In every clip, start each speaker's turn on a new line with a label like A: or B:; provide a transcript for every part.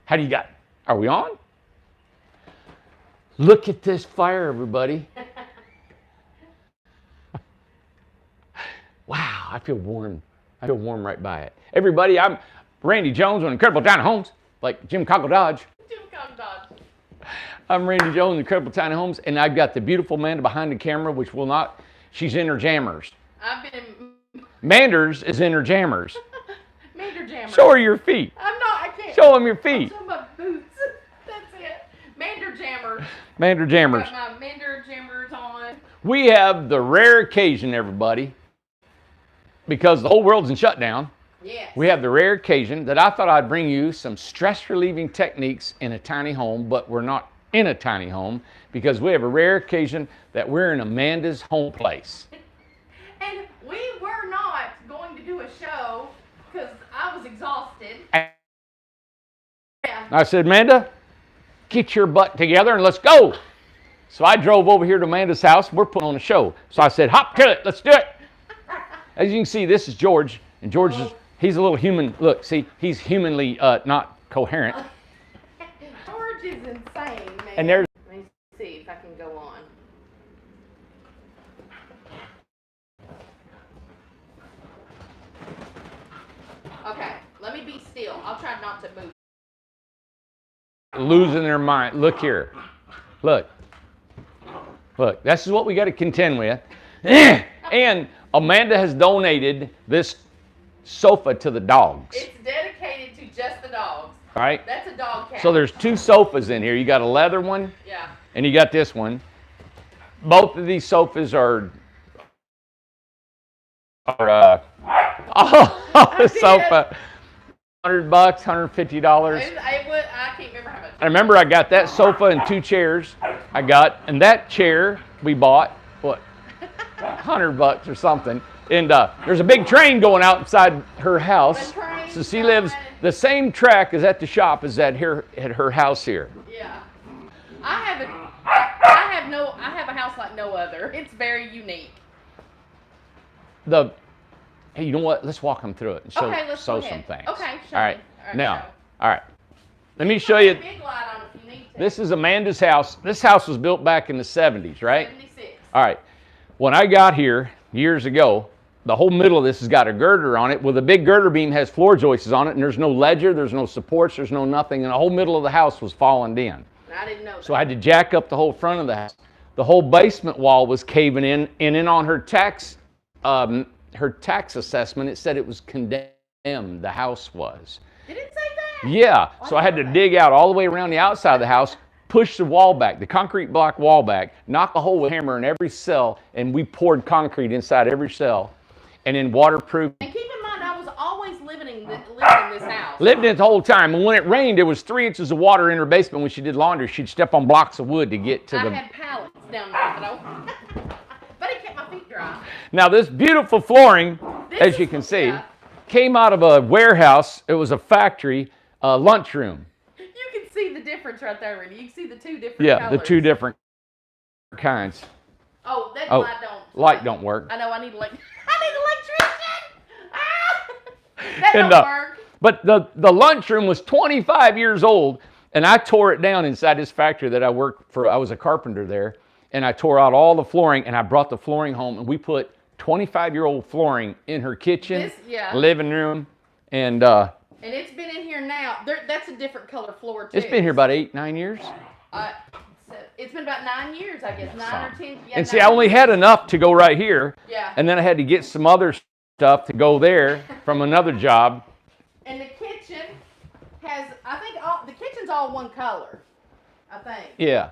A: How do you got? Are we on? Look at this fire, everybody. Wow, I feel warm. I feel warm right by it. Everybody, I'm Randy Jones on Incredible Tiny Homes, like Jim Cockle Dodge.
B: Jim Cockle Dodge.
A: I'm Randy Jones, Incredible Tiny Homes, and I've got the beautiful Amanda behind the camera, which will not, she's in her jammers.
B: I've been
A: Manders is in her jammers.
B: Mander jammers.
A: Show her your feet.
B: I'm not, I can't.
A: Show them your feet.
B: Show my boots. That's it. Mander jammers.
A: Mander jammers.
B: Got my Mander jammers on.
A: We have the rare occasion, everybody, because the whole world's in shutdown.
B: Yes.
A: We have the rare occasion that I thought I'd bring you some stress-relieving techniques in a tiny home, but we're not in a tiny home because we have a rare occasion that we're in Amanda's home place.
B: And we were not going to do a show because I was exhausted.
A: I said, Amanda, get your butt together and let's go. So I drove over here to Amanda's house. We're putting on a show. So I said, hop to it. Let's do it. As you can see, this is George. And George is, he's a little human. Look, see, he's humanly not coherent.
B: George is insane, man.
A: And there's,
B: let me see if I can go on. Okay, let me be still. I'll try not to move.
A: losing their mind. Look here. Look. Look, this is what we got to contend with. And Amanda has donated this sofa to the dogs.
B: It's dedicated to just the dogs.
A: All right?
B: That's a dog couch.
A: So there's two sofas in here. You got a leather one.
B: Yeah.
A: And you got this one. Both of these sofas are the sofa. $100, $150.
B: I can't remember how much.
A: I remember I got that sofa and two chairs I got, and that chair we bought, what, $100 or something. And there's a big train going out inside her house. So she lives the same track as at the shop as at her house here.
B: Yeah. I have a house like no other. It's very unique.
A: Hey, you know what? Let's walk them through it and show some things.
B: Okay, show
A: all right.
B: me.
A: Now, all right. Let me show you.
B: Big light on if you need to.
A: This is Amanda's house. This house was built back in the 70s, right?
B: 76.
A: All right. When I got here years ago, the whole middle of this has got a girder on it. Well, the big girder beam has floor joists on it, and there's no ledger, there's no supports, there's no nothing, and the whole middle of the house was falling in.
B: I didn't know that.
A: So I had to jack up the whole front of the house. The whole basement wall was caving in, and then on her tax assessment, it said it was condemned, the house was.
B: Did it say that?
A: Yeah, so I had to dig out all the way around the outside of the house, push the wall back, the concrete block wall back, knock a hole with a hammer in every cell, and we poured concrete inside every cell, and then waterproof.
B: And keep in mind, I was always living in this house.
A: Lived in it the whole time, and when it rained, there was 3 inches of water in her basement. When she did laundry, she'd step on blocks of wood to get to
B: I had pallets down there, but it kept my feet dry.
A: Now this beautiful flooring, as you can see, came out of a warehouse. It was a factory lunchroom.
B: You can see the difference right there, Randy. You can see the two different
A: Yeah,
B: colors.
A: the two different kinds.
B: Oh, that
A: light don't work.
B: I know. I need electrician. That
A: And,
B: don't work.
A: But the lunchroom was 25 years old, and I tore it down inside this factory that I worked for. I was a carpenter there, and I tore out all the flooring, and I brought the flooring home, and we put 25-year-old flooring in her kitchen, living room, and
B: it's been in here now. That's a different color floor too.
A: It's been here about 8, 9 years.
B: It's been about 9 years, I guess, 9 or 10. Yeah,
A: and see, I only had enough to go right here.
B: Yeah.
A: And then I had to get some other stuff to go there from another job.
B: And the kitchen has, I think, the kitchen's all one color, I think.
A: Yeah.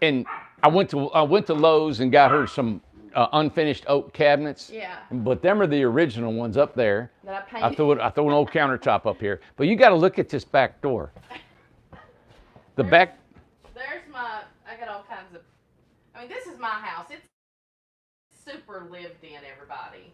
A: And I went to Lowe's and got her some unfinished oak cabinets.
B: Yeah.
A: But them are the original ones up there.
B: That I painted.
A: I threw an old countertop up here. But you got to look at this back door. The back.
B: There's I got all kinds of, this is my house. It's super lived in, everybody.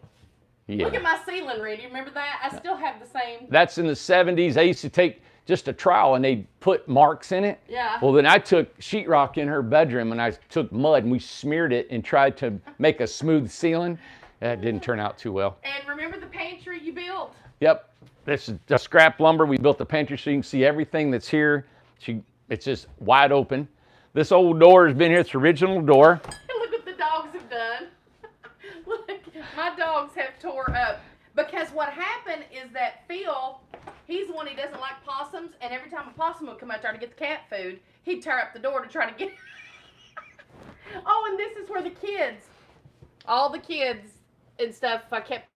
A: Yeah.
B: Look at my ceiling, Randy. Remember that? I still have the same.
A: That's in the 70s. They used to take just a trowel and they'd put marks in it.
B: Yeah.
A: Well, then I took sheetrock in her bedroom and I took mud and we smeared it and tried to make a smooth ceiling. That didn't turn out too well.
B: And remember the pantry you built?
A: Yep. This is just scrap lumber. We built the pantry so you can see everything that's here. It's just wide open. This old door has been here. It's the original door.
B: Look what the dogs have done. Look, my dogs have tore up. Because what happened is that Phil, he's the one who doesn't like possums, and every time a possum would come out trying to get the cat food, he'd tear up the door to try to get. Oh, and this is where the kids, all the kids and stuff, I kept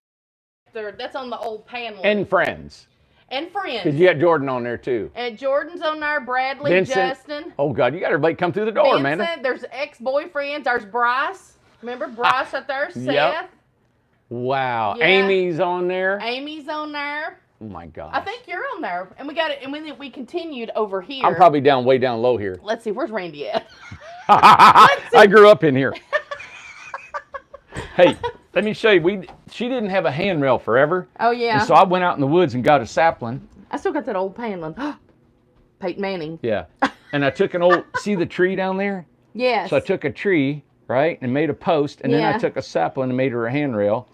B: that's on the old panel.
A: And friends.
B: And friends.
A: Because you got Jordan on there too.
B: And Jordan's on there, Bradley,
A: Vincent.
B: Justin.
A: Oh God, you got everybody come through the door,
B: Vincent,
A: man.
B: there's ex-boyfriends. There's Bryce. Remember Bryce right there? Seth.
A: Yep. Wow.
B: Yeah.
A: Amy's on there.
B: Amy's on there.
A: Oh my God.
B: I think you're on there. And we got it. And we continued over here.
A: I'm probably way down low here.
B: Let's see. Where's Randy at?
A: I grew up in here. Hey, let me show you. She didn't have a handrail forever.
B: Oh, yeah.
A: And so I went out in the woods and got a sapling.
B: I still got that old paneling. Peyton Manning.
A: Yeah. And I took see the tree down there?
B: Yes.
A: So I took a tree, right, and made a post, and then I took a sapling and made her a handrail.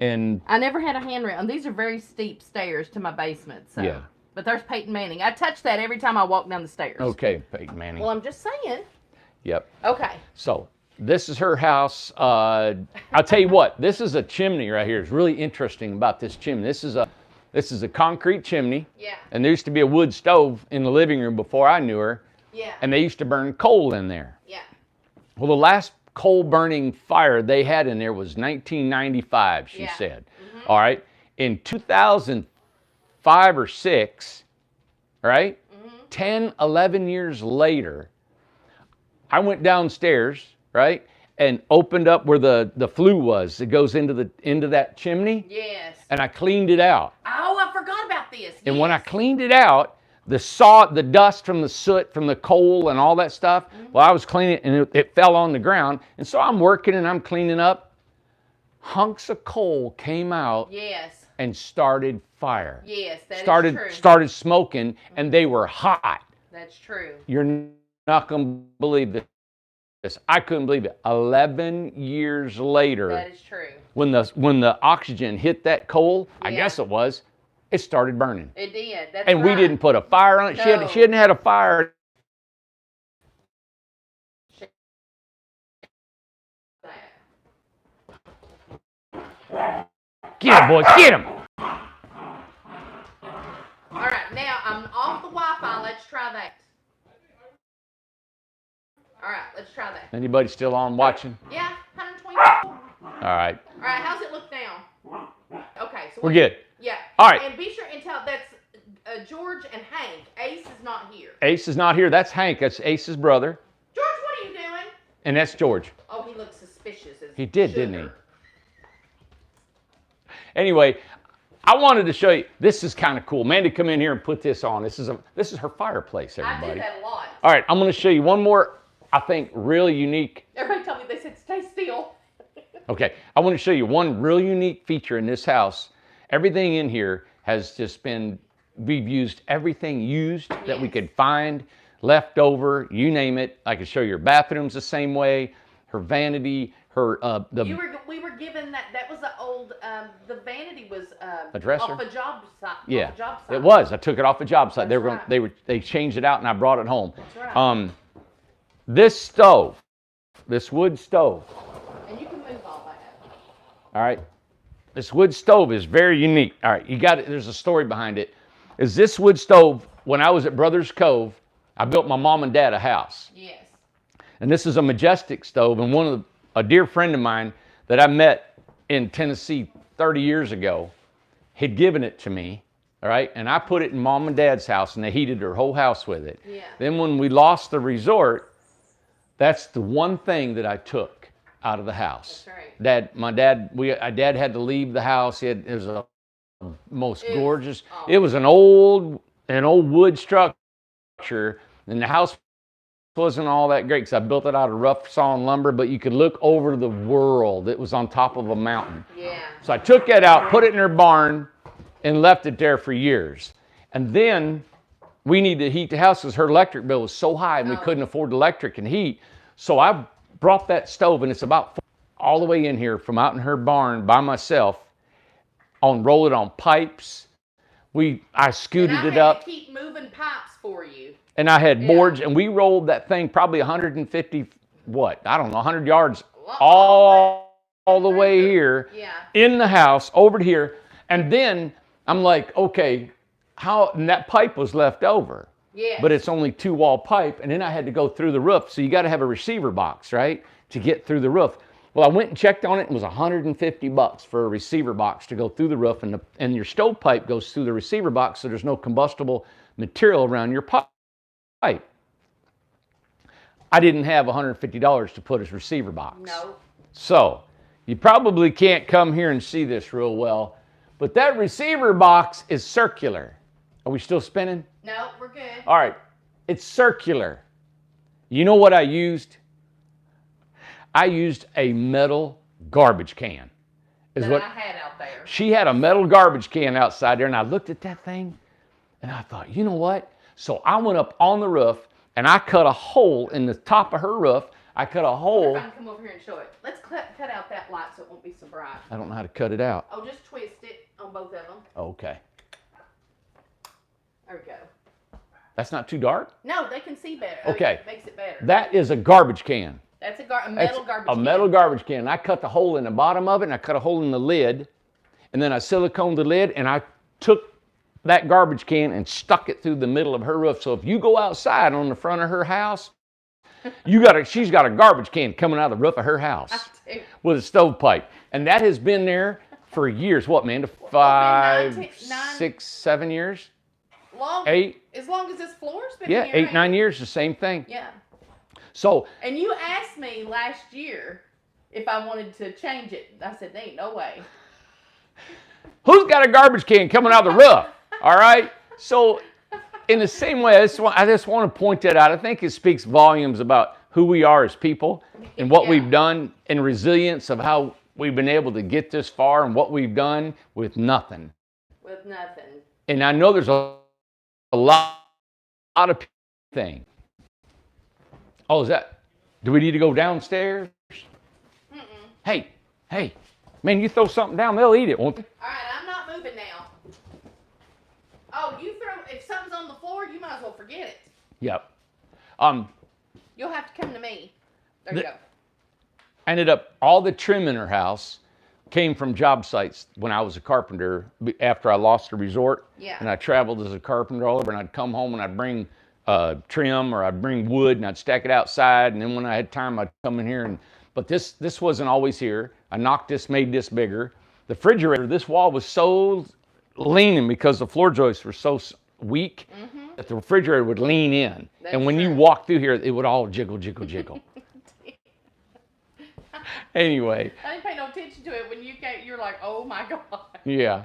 A: And
B: I never had a handrail, and these are very steep stairs to my basement. So.
A: Yeah.
B: But there's Peyton Manning. I touch that every time I walk down the stairs.
A: Okay, Peyton Manning.
B: Well, I'm just saying.
A: Yep.
B: Okay.
A: So this is her house. I'll tell you what. This is a chimney right here. It's really interesting about this chimney. This is a concrete chimney.
B: Yeah.
A: And there used to be a wood stove in the living room before I knew her.
B: Yeah.
A: And they used to burn coal in there.
B: Yeah.
A: Well, the last coal burning fire they had in there was 1995, she said. Mm-hmm. All right. In 2005 or 6, right? Mm-hmm. 10, 11 years later, I went downstairs, right? And opened up where the flue was. It goes into that chimney.
B: Yes.
A: And I cleaned it out.
B: Oh, I forgot about this.
A: And when I cleaned it out, the dust from the soot, from the coal and all that stuff, well, I was cleaning it and it fell on the ground. And so I'm working and I'm cleaning up. Hunks of coal came out.
B: Yes.
A: And started fire.
B: Yes, that is true.
A: Started smoking, and they were hot.
B: That's true.
A: You're not going to believe this. I couldn't believe it. 11 years later.
B: That is true.
A: When the oxygen hit that coal, I guess it was, it started burning.
B: It did. That's
A: and we didn't put a fire on it.
B: No.
A: She hadn't had a fire. Get him, boys, get him.
B: All right, now I'm off the Wi-Fi. Let's try that. All right, let's try that.
A: Anybody still on watching?
B: Yeah, 120.
A: All right.
B: All right, how's it look now? Okay, so
A: we're good.
B: Yeah.
A: All right.
B: And be sure and tell that's George and Hank. Ace is not here.
A: Ace is not here. That's Hank. That's Ace's brother.
B: George, what are you doing?
A: And that's George.
B: Oh, he looks suspicious.
A: He did, didn't he? Anyway, I wanted to show you. This is kind of cool. Mandy, come in here and put this on. This is her fireplace, everybody.
B: I did that a lot.
A: All right, I'm going to show you one more, I think, really unique.
B: Everybody told me, they said, stay still.
A: Okay, I want to show you one real unique feature in this house. Everything in here has just been, we've used everything used that we could find, left over, you name it. I can show you her bathrooms the same way, her vanity, her,
B: We were given that was the old, the vanity was
A: a dresser?
B: off a job site.
A: Yeah,
B: off a job site.
A: it was. I took it off a job site.
B: That's
A: They changed it out and I brought it home.
B: That's right.
A: This stove, this wood stove.
B: And you can move all that.
A: All right. This wood stove is very unique. All right, there's a story behind it. Is this wood stove, when I was at Brothers Cove, I built my mom and dad a house.
B: Yes.
A: And this is a Majestic stove, and a dear friend of mine that I met in Tennessee 30 years ago had given it to me, all right? And I put it in mom and dad's house, and they heated their whole house with it.
B: Yeah.
A: Then when we lost the resort, that's the one thing that I took out of the house.
B: That's right.
A: My dad had to leave the house. It was a most gorgeous. It was an old wood structure, and the house wasn't all that great because I built it out of rough sawn lumber, but you could look over the world. It was on top of a mountain.
B: Yeah.
A: So I took that out, put it in her barn, and left it there for years. And then we needed to heat the house because her electric bill was so high and we couldn't afford electric and heat. So I brought that stove, and it's about all the way in here from out in her barn by myself, roll it on pipes. I scooted
B: and
A: it up.
B: I had to keep moving pipes for you.
A: And I had boards, and we rolled that thing probably 150, I don't know, 100 yards all the way here in the house, over to here. And then I'm like, okay, and that pipe was left over.
B: Yes.
A: But it's only 2-wall pipe, and then I had to go through the roof. So you got to have a receiver box, right, to get through the roof. Well, I went and checked on it, and it was $150 for a receiver box to go through the roof, and your stovepipe goes through the receiver box, so there's no combustible material around your pipe. I didn't have $150 to put a receiver box.
B: No.
A: So you probably can't come here and see this real well, but that receiver box is circular. Are we still spinning?
B: No, we're good.
A: All right. It's circular. You know what I used? I used a metal garbage can.
B: I had out there.
A: She had a metal garbage can outside there, and I looked at that thing, and I thought, you know what? So I went up on the roof, and I cut a hole in the top of her roof. I cut a hole.
B: I can come over here and show it. Let's cut out that light so it won't be so bright.
A: I don't know how to cut it out.
B: Oh, just twist it on both of them.
A: Okay.
B: There we go.
A: That's not too dark?
B: No, they can see better.
A: Okay.
B: It makes it better.
A: That is a garbage can.
B: That's a metal garbage can.
A: A metal garbage can. I cut the hole in the bottom of it, and I cut a hole in the lid, and then I siliconed the lid, and I took that garbage can and stuck it through the middle of her roof. So if you go outside on the front of her house, she's got a garbage can coming out of the roof of her house with a stovepipe. And that has been there for years. What, man? 5, 6, 7 years? 8.
B: As long as this floor's been
A: Yeah,
B: here.
A: 8, 9 years, the same thing.
B: Yeah.
A: So.
B: And you asked me last year if I wanted to change it. I said, there ain't no way.
A: Who's got a garbage can coming out of the roof? All right? So in the same way, I just want to point that out. I think it speaks volumes about who we are as people and what we've done, and resilience of how we've been able to get this far and what we've done with nothing.
B: With nothing.
A: And I know there's a lot of things. Oh, do we need to go downstairs?
B: Mm-mm.
A: Hey, man, you throw something down, they'll eat it, won't they?
B: All right, I'm not moving now. Oh, if something's on the floor, you might as well forget it.
A: Yep.
B: You'll have to come to me. There you go.
A: Ended up, all the trim in her house came from job sites when I was a carpenter after I lost the resort.
B: Yeah.
A: And I traveled as a carpenter all over, and I'd come home and I'd bring trim, or I'd bring wood and I'd stack it outside, and then when I had time I'd come in here. But this wasn't always here. I made this bigger. The refrigerator, this wall was so leaning because the floor joists were so weak that the refrigerator would lean in. And when you walk through here, it would all jiggle. Anyway.
B: I didn't pay no attention to it when you came. You're like, oh my God.
A: Yeah.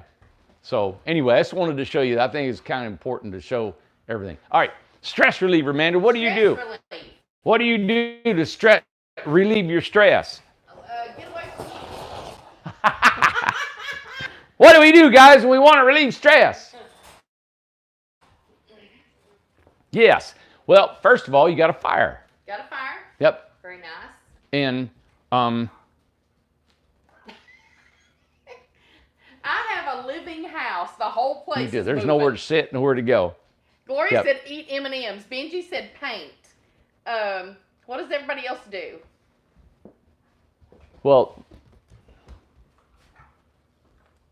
A: So anyway, I just wanted to show you. I think it's kind of important to show everything. All right. Stress reliever, Amanda. What do you do?
B: Relief.
A: What do you do to relieve your stress?
B: Get away from me.
A: What do we do, guys, when we want to relieve stress? Yes. Well, first of all, you got a fire.
B: Got a fire?
A: Yep.
B: Very nice.
A: And
B: I have a living house. The whole place is
A: there's
B: moving.
A: nowhere to sit, nowhere to go.
B: Gloria said eat M&Ms. Benji said paint. What does everybody else do?
A: Well,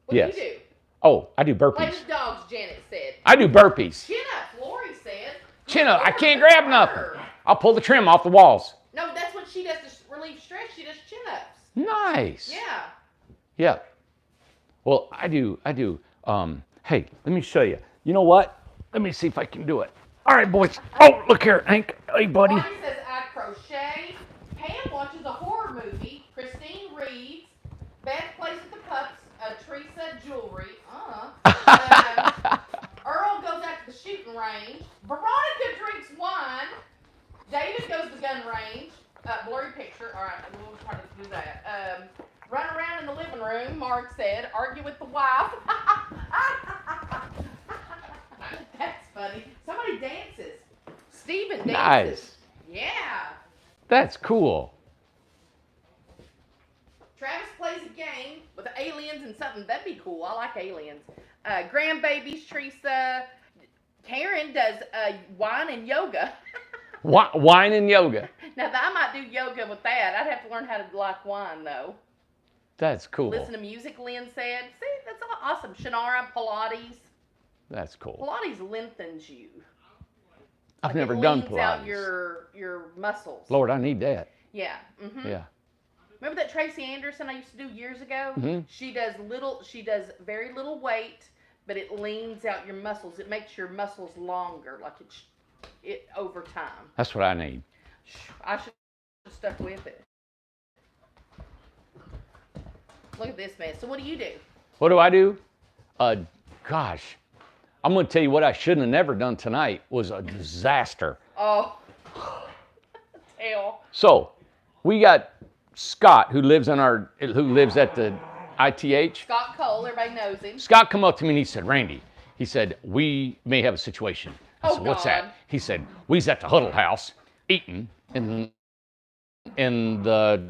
B: What do you do?
A: Oh, I do burpees.
B: Play with dogs, Janet said.
A: I do burpees.
B: Chin up, Lori said.
A: Chin up. I can't grab nothing. I'll pull the trim off the walls.
B: No, that's what she does to relieve stress. She does chin ups.
A: Nice.
B: Yeah.
A: Yeah. Well, I do. Hey, let me show you. You know what? Let me see if I can do it. All right, boys. Oh, look here, Hank. Hey, buddy.
B: Lori says I crochet. Pam watches a horror movie. Christine reads. Beth plays with the pups. Teresa jewelry. Earl goes out to the shooting range. Veronica drinks wine. David goes to the gun range. Blurry picture. All right, we'll try to do that. Run around in the living room, Mark said. Argue with the wife. That's funny. Somebody dances. Steven dances.
A: Nice.
B: Yeah.
A: That's cool.
B: Travis plays a game with aliens and something. That'd be cool. I like aliens. grandbabies, Teresa. Karen does wine and yoga.
A: Wine and yoga.
B: Now, I might do yoga with that. I'd have to learn how to like wine, though.
A: That's cool.
B: Listen to music, Lynn said. See, that's awesome. Shannara, Pilates.
A: That's cool.
B: Pilates lengthens you.
A: I've never done
B: Leans
A: Pilates.
B: out your muscles.
A: Lord, I need that.
B: Yeah. Mm-hmm.
A: Yeah.
B: Remember that Tracy Anderson I used to do years ago?
A: Mm-hmm.
B: She does very little weight, but it leans out your muscles. It makes your muscles longer, like it over time.
A: That's what I need.
B: I should have stuck with it. Look at this man. So what do you do?
A: What do I do? Gosh, I'm going to tell you what I shouldn't have never done tonight was a disaster.
B: Oh, hell.
A: So, we got Scott who lives at the ITH.
B: Scott Cole, everybody knows him.
A: Scott come up to me and he said, Randy, he said, we may have a situation. I said, what's that? He said, we's at the Huddle House eating and the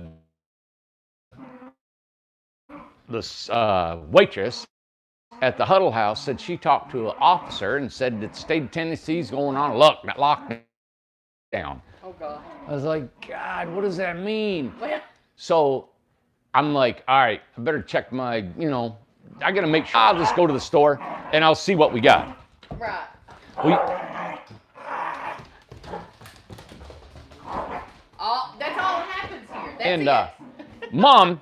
A: waitress at the Huddle House said she talked to an officer and said that the state of Tennessee's going on a lockdown.
B: Oh, God.
A: I was like, God, what does that mean?
B: Well,
A: So I'm like, all right, I better check my, I got to make sure. I'll just go to the store and I'll see what we got.
B: right. That's all that happens here. That's it.
A: Mom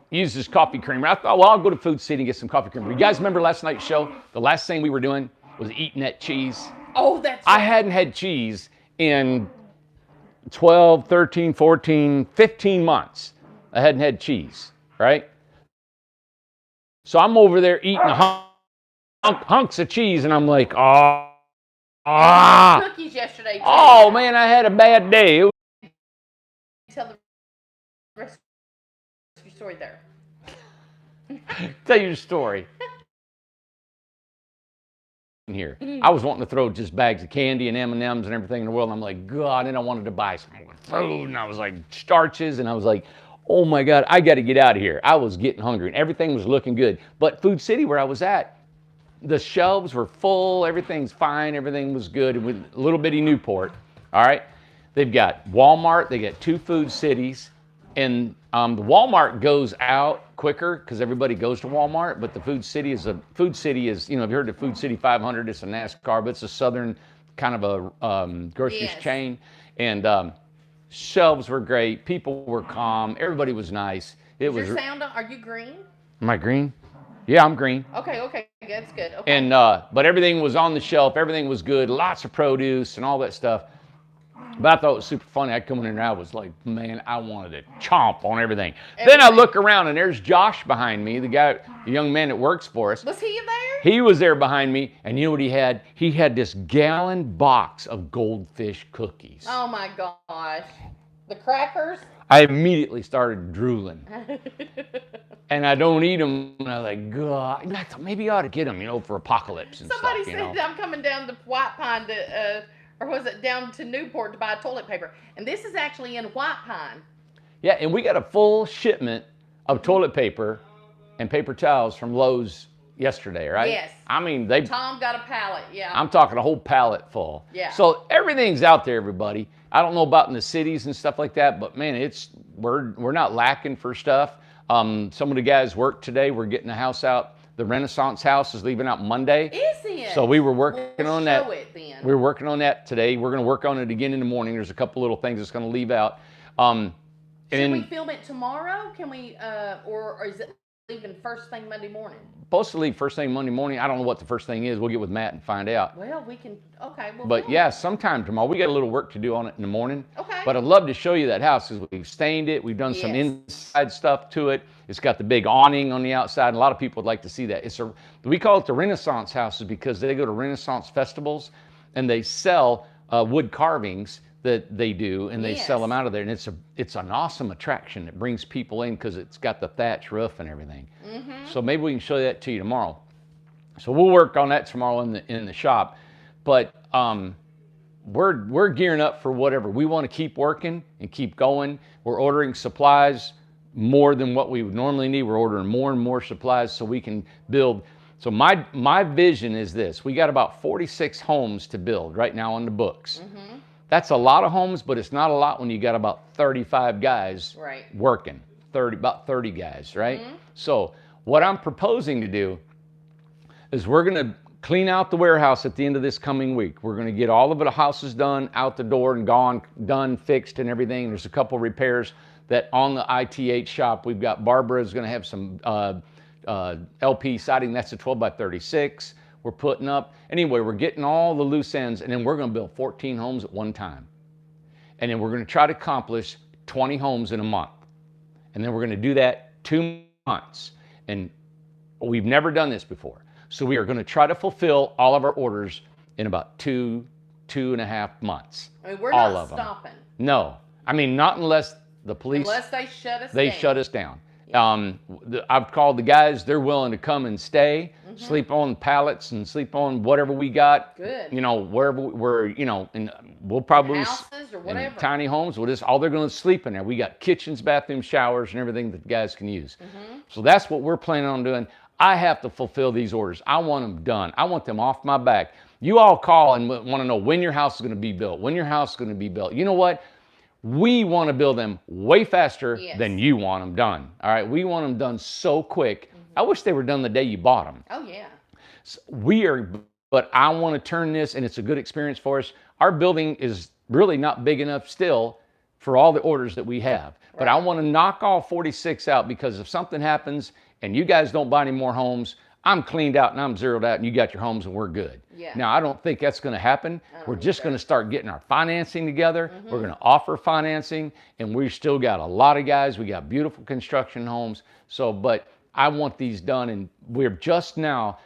A: uses coffee creamer. I thought, well, I'll go to Food City and get some coffee creamer. You guys remember last night's show? The last thing we were doing was eating that cheese.
B: Oh, that's
A: I hadn't had cheese in 12, 13, 14, 15 months. I hadn't had cheese, right? So I'm over there eating hunks of cheese, and I'm like,
B: cookies yesterday, too.
A: Oh, man, I had a bad day.
B: Tell the rest of your story there.
A: Tell your story. Here, I was wanting to throw just bags of candy and M&Ms and everything in the world. And I'm like, God, and I wanted to buy some food, and I was like, starches, and I was like, oh my God, I got to get out of here. I was getting hungry, and everything was looking good. But Food City, where I was at, the shelves were full. Everything's fine. Everything was good. And with a little bitty Newport, all right. They've got Walmart. They got 2 Food Cities, and the Walmart goes out quicker because everybody goes to Walmart. But the Food City is, have you heard of Food City 500? It's a NASCAR, but it's a southern kind of a grocery chain. And shelves were great. People were calm. Everybody was nice. It was.
B: Your sound on? Are you green?
A: Am I green? Yeah, I'm green.
B: Okay, that's good. Okay.
A: And but everything was on the shelf. Everything was good. Lots of produce and all that stuff. But I thought it was super funny. I come in and I was like, man, I wanted to chomp on everything. Then I look around and there's Josh behind me, the young man that works for us.
B: Was he there?
A: He was there behind me, and you know what he had? He had this gallon box of goldfish cookies.
B: Oh my gosh. The crackers?
A: I immediately started drooling. And I don't eat them. And I was like, God, I thought maybe I ought to get them, for apocalypse and
B: Somebody
A: stuff.
B: said I'm coming down to White Pine to, or was it down to Newport to buy toilet paper? And this is actually in White Pine.
A: Yeah, and we got a full shipment of toilet paper and paper towels from Lowe's yesterday, right?
B: Yes.
A: I mean,
B: Tom got a pallet, yeah.
A: I'm talking a whole pallet full.
B: Yeah.
A: So everything's out there, everybody. I don't know about in the cities and stuff like that, but man, we're not lacking for stuff. Some of the guys work today. We're getting a house out. The Renaissance house is leaving out Monday.
B: Is it?
A: So we were working on that.
B: Show it then.
A: We were working on that today. We're going to work on it again in the morning. There's a couple little things that's going to leave out.
B: Should we film it tomorrow? Can we, or is it leaving first thing Monday morning?
A: Supposed to leave first thing Monday morning. I don't know what the first thing is. We'll get with Matt and find out.
B: Well, we can, okay.
A: But yeah, sometime tomorrow. We got a little work to do on it in the morning.
B: Okay.
A: But I'd love to show you that house because we've stained it. We've done some inside stuff to it. It's got the big awning on the outside. And a lot of people would like to see that. We call it the Renaissance houses because they go to Renaissance festivals and they sell wood carvings that they do, and they sell them out of there, and it's an awesome attraction. It brings people in because it's got the thatch roof and everything. Mm-hmm. So maybe we can show that to you tomorrow. So we'll work on that tomorrow in the shop, but we're gearing up for whatever. We want to keep working and keep going. We're ordering supplies more than what we would normally need. We're ordering more and more supplies so we can build. So my vision is this. We got about 46 homes to build right now on the books. That's a lot of homes, but it's not a lot when you got about 35 guys working. About 30 guys, right? So what I'm proposing to do is we're going to clean out the warehouse at the end of this coming week. We're going to get all of the houses done, out the door and gone, done, fixed and everything. There's a couple repairs that on the ITH shop, we've got Barbara's going to have some LP siding. That's a 12 by 36 we're putting up. Anyway, we're getting all the loose ends, and then we're going to build 14 homes at one time. And then we're going to try to accomplish 20 homes in a month. And then we're going to do that 2 months. And we've never done this before. So we are going to try to fulfill all of our orders in about 2.5 months.
B: I mean, we're
A: all
B: not
A: of them.
B: stopping.
A: No. I mean, not unless the police...
B: Unless they shut us down.
A: They shut us down. I've called the guys. They're willing to come and stay, sleep on pallets and sleep on whatever we got.
B: Good.
A: You know, wherever we're, you know, and we'll probably...
B: Houses or whatever.
A: In tiny homes. We'll just, all they're going to sleep in there. We got kitchens, bathrooms, showers, and everything that the guys can use. So that's what we're planning on doing. I have to fulfill these orders. I want them done. I want them off my back. You all call and want to know when your house is going to be built, when your house is going to be built. You know what? We want to build them way faster than you want them done. All right? We want them done so quick. I wish they were done the day you bought them.
B: Oh, yeah.
A: So but I want to turn this, and it's a good experience for us. Our building is really not big enough still for all the orders that we have. But I want to knock all 46 out, because if something happens and you guys don't buy any more homes, I'm cleaned out and I'm zeroed out and you got your homes and we're good.
B: Yeah.
A: Now, I don't think that's going to happen. We're just going to start getting our financing together. We're going to offer financing, and we've still got a lot of guys. We got beautiful construction homes. So, but I want these done, and we're just now,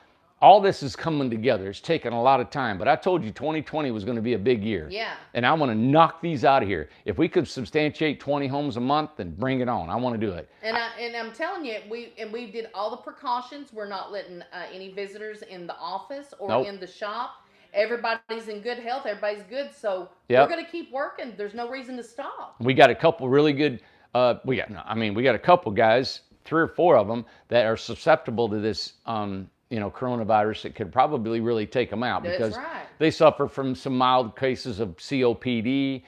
A: all this is coming together. It's taken a lot of time, but I told you 2020 was going to be a big year.
B: Yeah.
A: And I want to knock these out of here. If we could substantiate 20 homes a month, then bring it on. I want to do it.
B: And I'm telling you, we did all the precautions. We're not letting any visitors in the office or in the shop. Everybody's in good health. Everybody's good. So we're going to keep working. There's no reason to stop. We got a couple really good,
A: we got a couple guys, 3 or 4 of them that are susceptible to this, you know, coronavirus that could probably really take them out, because they suffer from some mild cases of COPD,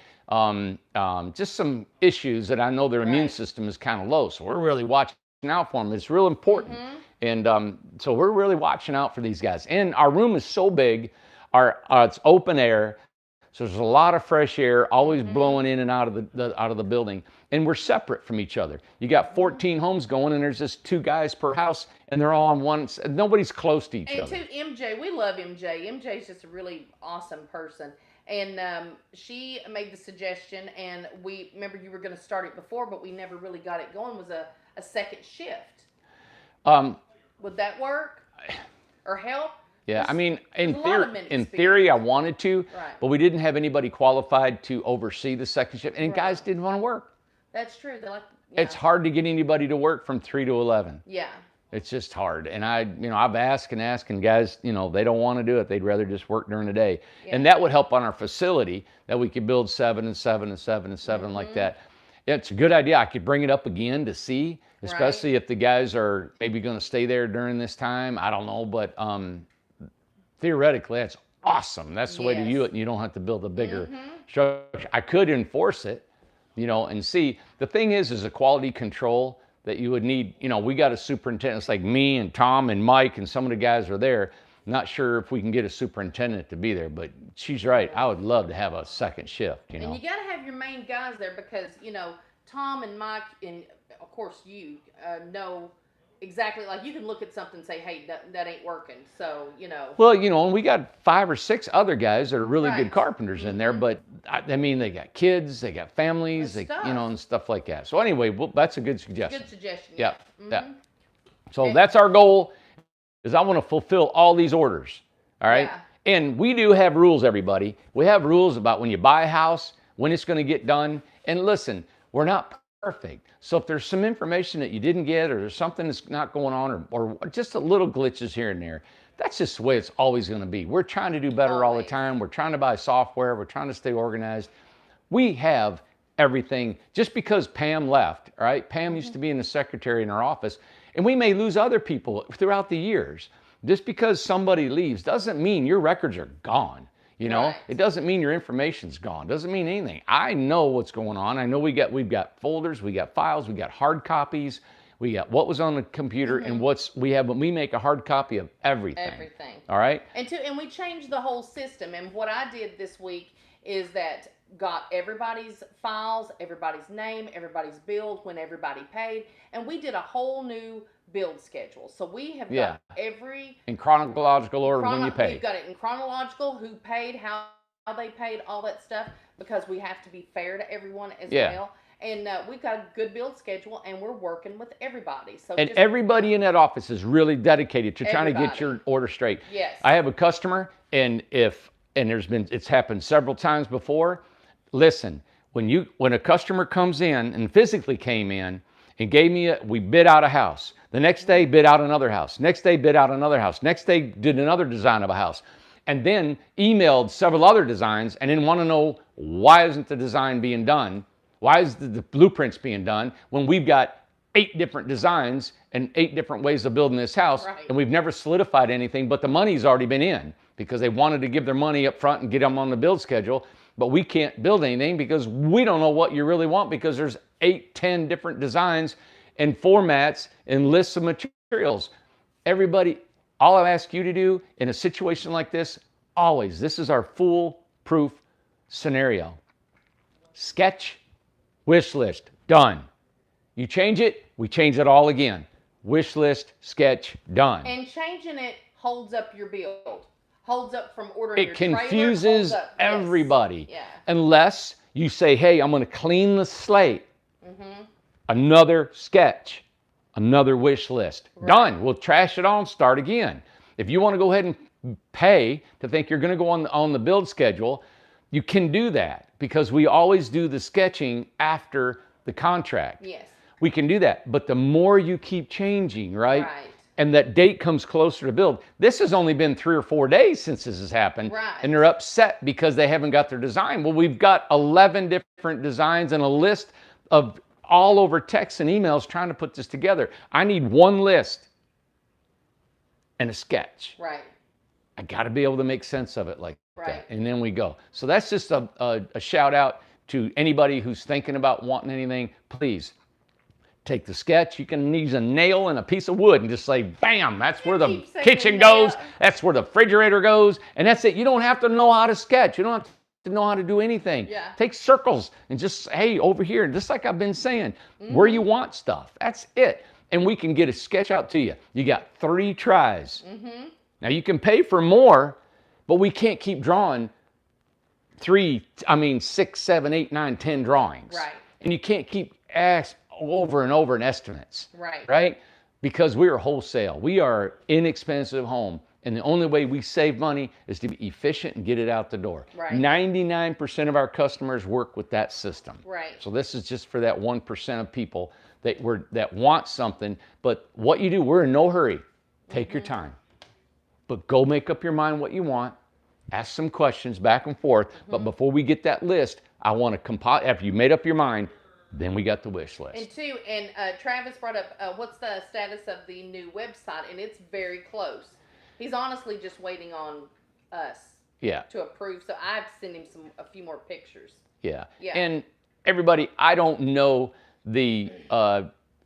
A: just some issues that I know their immune system is kind of low. So we're really watching out for them. It's real important. And so we're really watching out for these guys. And our room is so big, it's open air. So there's a lot of fresh air always blowing in and out of the building. And we're separate from each other. You got 14 homes going, and there's just 2 guys per house, and they're all on one. Nobody's close to each other.
B: And to MJ, we love MJ. MJ's just a really awesome person. And she made the suggestion, and we remember you were going to start it before, but we never really got it going, was a second shift. Would that work or help?
A: Yeah, I mean, in theory, I wanted to, but we didn't have anybody qualified to oversee the second shift, and guys didn't want to work.
B: That's true. They're like,
A: it's hard to get anybody to work from 3 to 11.
B: Yeah.
A: It's just hard. And I've asked, and guys, you know, they don't want to do it. They'd rather just work during the day. Yeah. And that would help on our facility, that we could build 7 and 7 and 7 and 7 like that. It's a good idea. I could bring it up again to see, especially if the guys are maybe going to stay there during this time. I don't know, but theoretically, that's awesome. That's the way to do it, and you don't have to build a bigger structure. I could enforce it, you know, and see. The thing is a quality control that you would need. You know, we got a superintendent. It's like me and Tom and Mike and some of the guys are there. Not sure if we can get a superintendent to be there, but she's right. I would love to have a second shift, you know. And
B: you got to have your main guys there, because, you know, Tom and Mike, and of course you know exactly, like you can look at something and say, hey, that ain't working. So, you know. Well,
A: you know, and we got 5 or 6 other guys that are really good carpenters in there, but I mean, they got kids, they got families, you know, and stuff like that. So anyway, that's a good suggestion.
B: Good suggestion.
A: Yeah. Yeah. So that's our goal, is I want to fulfill all these orders. All right. Yeah. And we do have rules, everybody. We have rules about when you buy a house, when it's going to get done. And listen, we're not perfect. So if there's some information that you didn't get, or there's something that's not going on, or just a little glitches here and there, that's just the way it's always going to be. We're trying to do better all the time. We're trying to buy software. We're trying to stay organized. We have everything. Just because Pam left, all right? Pam used to be in the secretary in our office, and we may lose other people throughout the years. Just because somebody leaves doesn't mean your records are gone. You know,
B: Right.
A: it doesn't mean your information's gone. Doesn't mean anything. I know what's going on. I know we've got folders, we got files, we got hard copies, we got what was on the computer and we make a hard copy of everything.
B: Everything.
A: All right.
B: And we changed the whole system. And what I did this week is that got everybody's files, everybody's name, everybody's billed, when everybody paid, and we did a whole new build schedule. So we have got every
A: in chronological order when you pay.
B: We've got it in chronological, who paid, how they paid, all that stuff, because we have to be fair to everyone as well. And we've got a good build schedule, and we're working with everybody. So
A: and everybody in that office is really dedicated to trying to get your order straight.
B: Yes.
A: I have a customer, and it's happened several times before. Listen, when a customer comes in and physically came in and we bid out a house. The next day, bid out another house. Next day, bid out another house. Next day, did another design of a house. And then emailed several other designs and didn't want to know, why isn't the design being done? Why is the blueprints being done when we've got 8 different designs and 8 different ways of building this house, and we've never solidified anything, but the money's already been in because they wanted to give their money up front and get them on the build schedule, but we can't build anything because we don't know what you really want, because there's 8, 10 different designs and formats and lists of materials. Everybody, all I ask you to do in a situation like this, always, this is our foolproof scenario. Sketch, wish list, done. You change it, we change it all again. Wish list, sketch, done.
B: And changing it holds up your build. Holds up from ordering your
A: It
B: trailer.
A: confuses everybody.
B: Yeah.
A: Unless you say, hey, I'm going to clean the slate. Another sketch, another wish list. Done. We'll trash it all and start again. If you want to go ahead and pay to think you're going to go on the build schedule, you can do that, because we always do the sketching after the contract.
B: Yes.
A: We can do that. But the more you keep changing, right? And that date comes closer to build. This has only been 3 or 4 days since this has happened. And they're upset because they haven't got their design. Well, we've got 11 different designs and a list of all over texts and emails trying to put this together. I need one list and a sketch. I got to be able to make sense of it like that. And then we go. So that's just a shout out to anybody who's thinking about wanting anything. Please take the sketch. You can use a nail and a piece of wood and just say, bam, that's where the kitchen goes. That's where the refrigerator goes. And that's it. You don't have to know how to sketch. You don't have to know how to do anything. Take circles and just, hey, over here, just like I've been saying, where you want stuff. That's it. And we can get a sketch out to you. You got 3 tries. Now you can pay for more, but we can't keep drawing 6, 7, 8, 9, 10 drawings. And you can't keep asking over and over in estimates. Right? Because we are wholesale. We are inexpensive home. And the only way we save money is to be efficient and get it out the door. 99% of our customers work with that system. So this is just for that 1% of people that want something. But what you do, we're in no hurry. Take your time. But go make up your mind what you want. Ask some questions back and forth. But before we get that list, I want to compile. After you made up your mind, then we got the wish list.
B: And Travis brought up what's the status of the new website, and it's very close. He's honestly just waiting on us to approve. So I have to send him a few more pictures. And everybody, I don't know the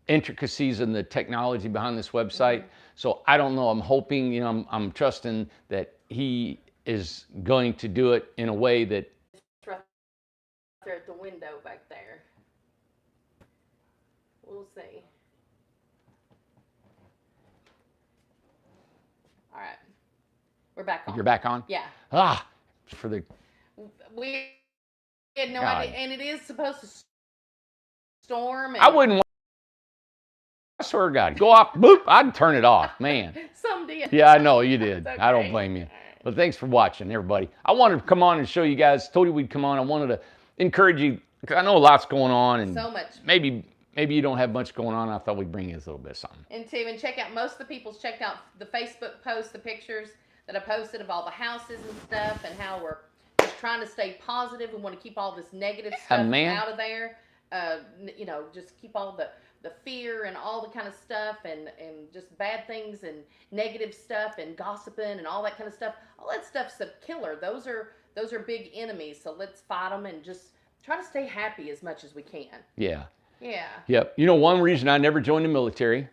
B: intricacies and the technology behind this website. So I don't know. I'm hoping, I'm trusting that he is going to do it in a way that. It's right there at the window back there. We'll see. All right. We're back on.
A: You're back on?
B: Yeah.
A: For the.
B: We had no idea. And it is supposed to storm. And
A: I wouldn't. I swear to God, go off, boop, I'd turn it off, man.
B: Some did.
A: Yeah, I know, you did.
B: Okay.
A: I don't blame you. But thanks for watching, everybody. I wanted to come on and show you guys, told you we'd come on. I wanted to encourage you, because I know a lot's going on. And
B: so much.
A: Maybe you don't have much going on. I thought we'd bring you a little bit of something.
B: And check out, most of the people's checked out the Facebook posts, the pictures that I posted of all the houses and stuff, and how we're just trying to stay positive. We want to keep all this negative stuff out of there. Just keep all the the fear and all the kind of stuff and just bad things and negative stuff and gossiping and all that kind of stuff. All that stuff's a killer. Those are big enemies. So let's fight them and just try to stay happy as much as we can.
A: Yeah.
B: Yeah.
A: Yep. You know, one reason I never joined the military,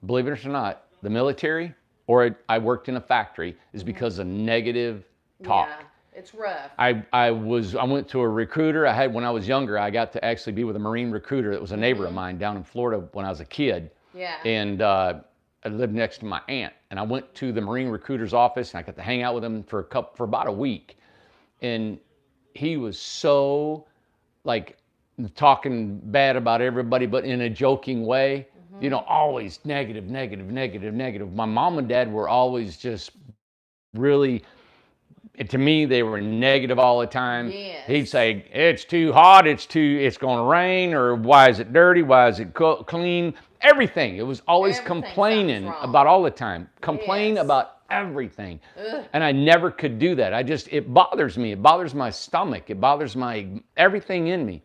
A: believe it or not, the military or I worked in a factory is because of negative talk.
B: Yeah, it's rough.
A: I went to a recruiter. When I was younger, I got to actually be with a Marine recruiter that was a neighbor of mine down in Florida when I was a kid.
B: Yeah.
A: And I lived next to my aunt. And I went to the Marine recruiter's office and I got to hang out with him for about a week. And he was so like talking bad about everybody, but in a joking way. You know, always negative. My mom and dad were always just really, to me, they were negative all the time.
B: Yes.
A: He'd say, it's too hot, it's going to rain, or why is it dirty, why is it clean? Everything. It was always complaining about all the time. Complain about everything.
B: Ugh.
A: And I never could do that. It bothers me. It bothers my stomach. It bothers everything in me.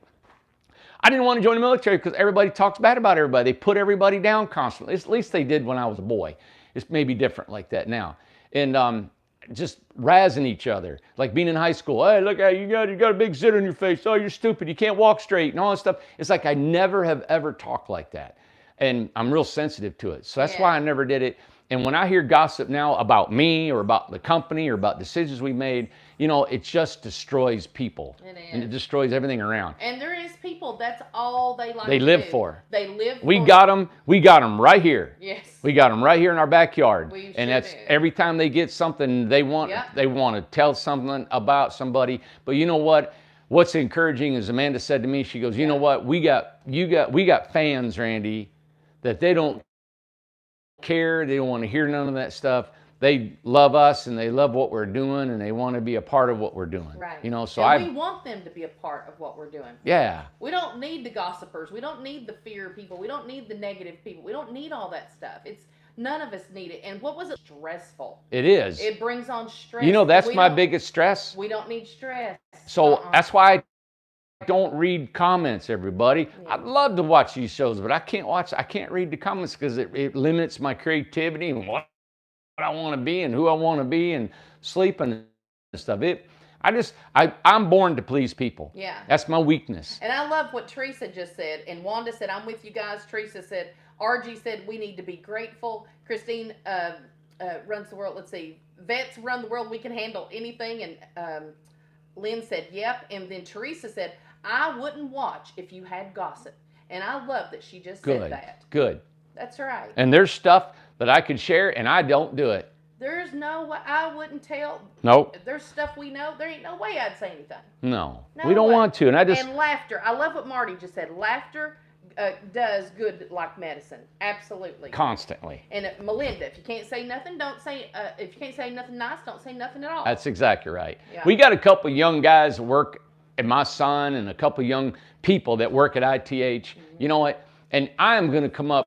A: I didn't want to join the military because everybody talks bad about everybody. They put everybody down constantly. At least they did when I was a boy. It's maybe different like that now. And just razzing each other, like being in high school. Hey, look, you got a big zit on your face. Oh, you're stupid. You can't walk straight and all that stuff. It's like I never have ever talked like that. And I'm real sensitive to it. So that's why I never did it. And when I hear gossip now about me or about the company or about decisions we made, you know, it just destroys people.
B: It is.
A: And it destroys everything around.
B: And there is people, that's all they like
A: They
B: to
A: live
B: do.
A: for.
B: They live
A: We
B: for.
A: got them right here.
B: Yes.
A: We got them right here in our backyard.
B: We
A: And
B: sure
A: that's
B: do.
A: every time they get something they want to tell something about somebody. But you know what? What's encouraging is Amanda said to me, she goes, you know what? We got fans, Randy, that they don't care. They don't want to hear none of that stuff. They love us and they love what we're doing and they want to be a part of what we're doing.
B: Right.
A: You know, so
B: we want them to be a part of what we're doing.
A: Yeah.
B: We don't need the gossipers. We don't need the fear people. We don't need the negative people. We don't need all that stuff. None of us need it. And what was it? Stressful.
A: It is.
B: It brings on stress.
A: You know, that's my biggest stress.
B: We don't need stress.
A: So that's why I don't read comments, everybody.
B: Yeah.
A: I'd love to watch these shows, but I can't read the comments because it limits my creativity and what I want to be and who I want to be and sleeping and stuff. I'm born to please people.
B: Yeah.
A: That's my weakness.
B: And I love what Teresa just said. And Wanda said, I'm with you guys. Teresa said, RG said, we need to be grateful. Christine runs the world. Let's see. Vets run the world. We can handle anything. And Lynn said, yep. And then Teresa said, I wouldn't watch if you had gossip. And I love that she just said that.
A: Good.
B: That's right.
A: And there's stuff that I could share and I don't do it.
B: There's no way. I wouldn't tell.
A: Nope.
B: There's stuff we know. There ain't no way I'd say anything.
A: No.
B: No
A: We don't
B: way.
A: want to.
B: And laughter. I love what Marty just said. Laughter does good like medicine. Absolutely.
A: Constantly.
B: And Melinda, if you can't say nothing, don't say. If you can't say nothing nice, don't say nothing at all.
A: That's exactly right.
B: Yeah.
A: We got a couple young guys that work at my son and a couple young people that work at ITH. Mm-hmm. You know what? And I am going to come up.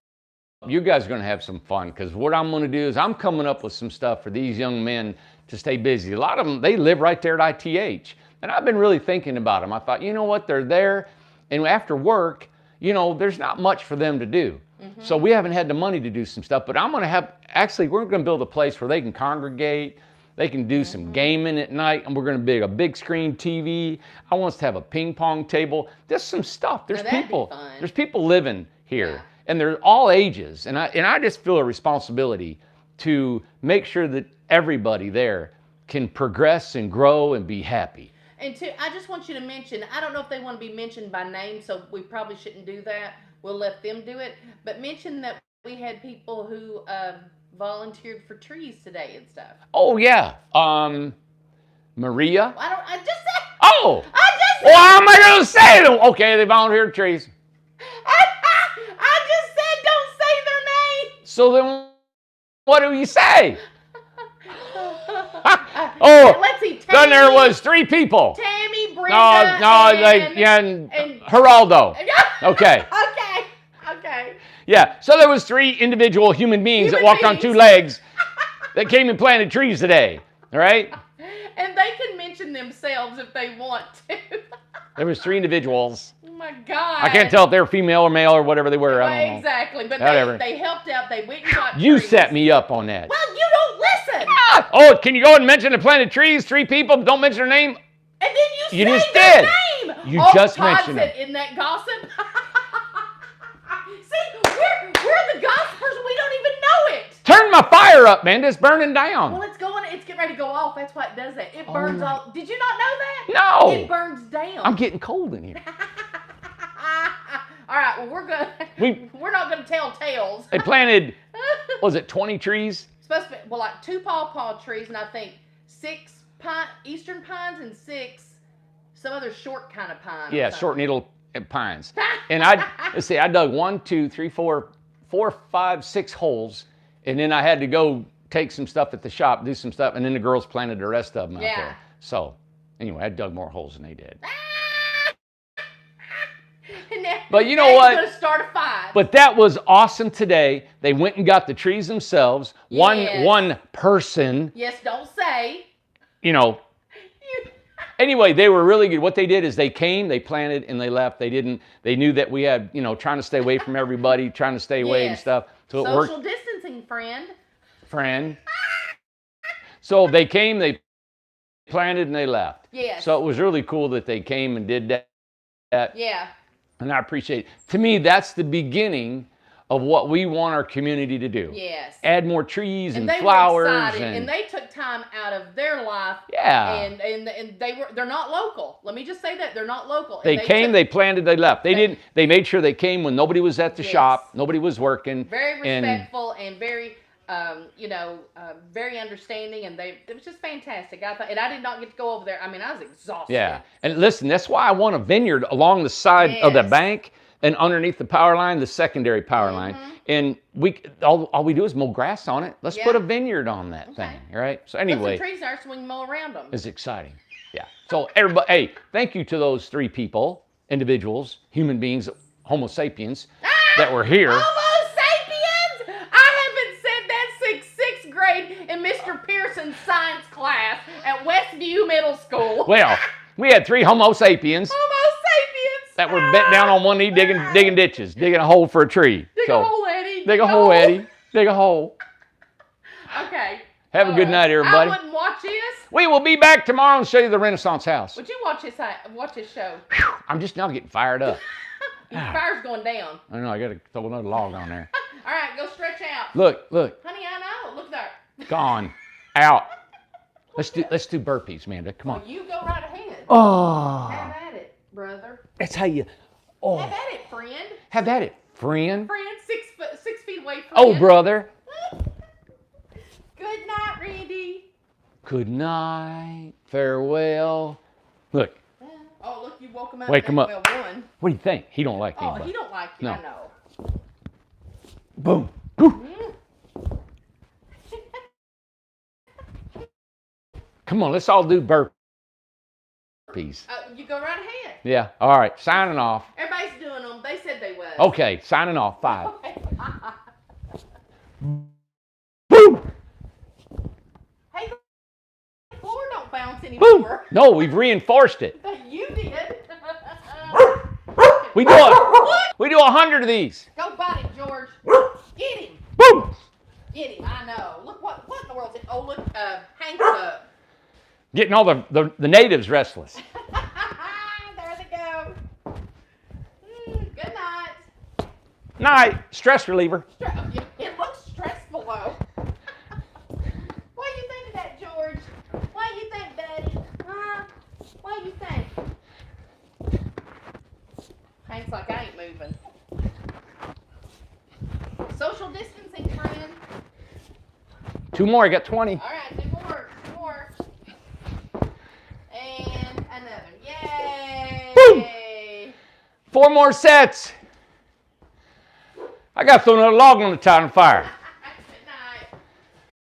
A: You guys are going to have some fun because what I'm going to do is I'm coming up with some stuff for these young men to stay busy. A lot of them, they live right there at ITH. And I've been really thinking about them. I thought, you know what? They're there. And after work, you know, there's not much for them to do. Mm-hmm. So we haven't had the money to do some stuff. But I'm going to we're going to build a place where they can congregate. They can do some gaming at night. And we're going to build a big screen TV. I want us to have a ping pong table. There's some stuff. There's people living here. Yeah. And they're all ages, and I just feel a responsibility to make sure that everybody there can progress and grow and be happy.
B: And I just want you to mention, I don't know if they want to be mentioned by name, so we probably shouldn't do that. We'll let them do it. But mention that we had people who volunteered for trees today and stuff.
A: Oh, yeah. Maria?
B: I just said.
A: Oh!
B: I just said.
A: Well, how am I going to say them? Okay, they volunteered trees.
B: I just said don't say their name.
A: So then what do you say?
B: Let's see. Tammy,
A: then there was 3 people.
B: Tammy, Brenda,
A: and Geraldo. Okay.
B: Okay.
A: Yeah, so there was 3 individual human beings that walked on 2 legs that came and planted trees today, all right?
B: And they can mention themselves if they want to.
A: There was 3 individuals.
B: Oh my God.
A: I can't tell if they're female or male or whatever they were. I don't know.
B: Exactly, but
A: Whatever.
B: they helped out. They went and got
A: You
B: trees.
A: set me up on that.
B: Well, you don't listen.
A: Ah! Oh, can you go and mention the planted trees? 3 people, don't mention their name.
B: And then you
A: just
B: say their
A: did.
B: name.
A: You just mentioned it.
B: Isn't that gossip? See, we're the gossipers. We don't even know it.
A: Turn my fire up, man. It's burning down.
B: Well, it's getting ready to go off. That's why it does that. It burns off. Did you not know that?
A: No.
B: It burns down.
A: I'm getting cold in here.
B: All right. Well, we're not gonna tell tales.
A: They planted, was it 20 trees?
B: Supposed to be, well, like 2 pawpaw trees, and I think 6 eastern pines and 6 some other short kind of pine.
A: Yeah, short needle pines. And let's see, I dug 1, 2, 3, 4, 5, 6 holes, and then I had to go take some stuff at the shop, do some stuff, and then the girls planted the rest of them out there. So anyway, I dug more holes than they did. But you know what?
B: Going to start a fight.
A: But that was awesome today. They went and got the trees themselves.
B: Yes.
A: One person.
B: Yes, don't say.
A: You know. Anyway, they were really good. What they did is they came, they planted, and they left. They knew that we had, trying to stay away from everybody, trying to stay away and stuff. So it worked.
B: Social distancing, friend.
A: So they came, they planted, and they left.
B: Yes.
A: So it was really cool that they came and did that.
B: Yeah.
A: And I appreciate it. To me, that's the beginning of what we want our community to do.
B: Yes.
A: Add more trees and
B: they
A: flowers.
B: Were excited, and they took time out of their life.
A: Yeah.
B: And they're not local. Let me just say that they're not local.
A: They came, they planted, they left. They made sure they came when nobody was at the shop, nobody was working.
B: Very respectful and very very understanding, and it was just fantastic. And I did not get to go over there. I mean, I was exhausted.
A: Yeah, and listen, that's why I want a vineyard along the side of the bank and underneath the power line, the secondary power line. And all we do is mow grass on it. Let's put a vineyard on that thing, right? So anyway,
B: put some trees there so we can mow around them.
A: It's exciting. Yeah. So everybody, hey, thank you to those 3 people, individuals, human beings, Homo sapiens, that were here.
B: Homo sapiens! I haven't said that since 6th grade in Mr. Pearson's science class at Westview Middle School.
A: Well, we had 3 Homo sapiens.
B: Homo sapiens!
A: That were bent down on one knee digging ditches, digging a hole for a tree.
B: Dig a hole, Eddie.
A: Dig a hole, Eddie. Dig a hole.
B: Okay.
A: Have a good night, everybody.
B: I wouldn't watch this.
A: We will be back tomorrow and show you the Renaissance house.
B: Would you watch his show?
A: Whew, I'm just now getting fired up.
B: Your fire's going down.
A: I know, I got to throw another log on there.
B: All right, go stretch out.
A: Look.
B: Honey, I know. Look there.
A: Gone. Out. Let's do burpees, Amanda. Come on.
B: Well, you go right ahead.
A: Oh.
B: Have at it, brother.
A: That's how you. Oh.
B: Have at it, friend.
A: Have at it, friend.
B: Friend, 6 feet away from
A: Oh, brother.
B: Good night, Randy.
A: Good night. Farewell. Look.
B: Oh, look, you woke him up.
A: Wake him up.
B: Well, one.
A: What do you think? He don't like
B: Oh,
A: anybody.
B: he don't like you.
A: No.
B: I know.
A: Boom. Come on, let's all do burpees.
B: You go right ahead.
A: Yeah. All right. Signing off.
B: Everybody's doing them. They said they would.
A: Okay. Signing off. 5.
B: Boom. Hey, the floor don't bounce anymore.
A: Boom. No, we've reinforced it.
B: You did.
A: We do 100 of these.
B: Go bite it, George. Get him.
A: Boom.
B: Get him. I know. Look what in the world is it? Oh, look, Hank's up.
A: Getting all the natives restless.
B: There they go. Good night.
A: Night. Stress reliever.
B: It looks stressful though. What do you think of that, George? What do you think, Daddy? Huh? What do you think? Hank's like, I ain't moving. Social distancing, friend.
A: 2 more. I got 20.
B: All right, 2 more. 2 more. And another. Yay!
A: Boom. 4 more sets. I got to throw another log on the fire.